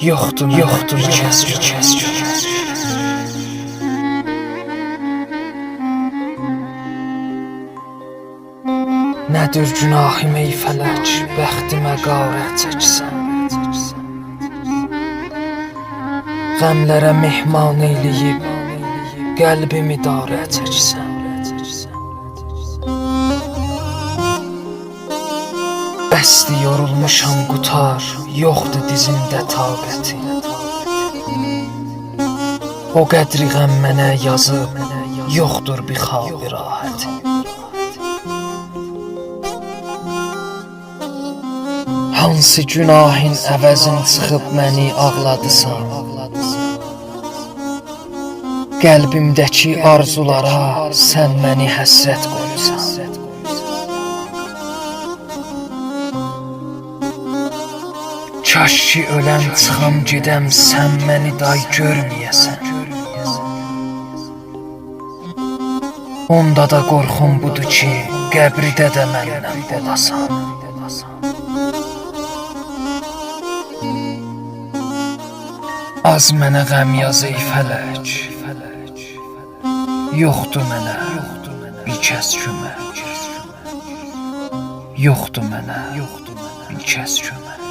yoxdur kəs. Nədir günahım ey fələk, bəxtimə qarət çəksən. Qəmlərə mehman eyləyib, qəlbimi darə çəksən. Bəsdi yorulmuşam qutar, yoxdur dizimdə taqəti. O qədri ғəm mənə yazıb, yoxdur bir xabi rahəti. Hansı günahın əvəzin çıxıb məni ağladısan. Qəlbimdəki arzulara sən məni həsrət qoyursan. Kaş ki öləm çıxam gedəm, sən məni day görməyəsən. Onda da qorxum budur ki, qəbridə də məndən olasan. Az mənə ғəm yaz ey fələk, yoxdur mənə bir kəs kömək. Yoxdur mənə bir kəs kömək.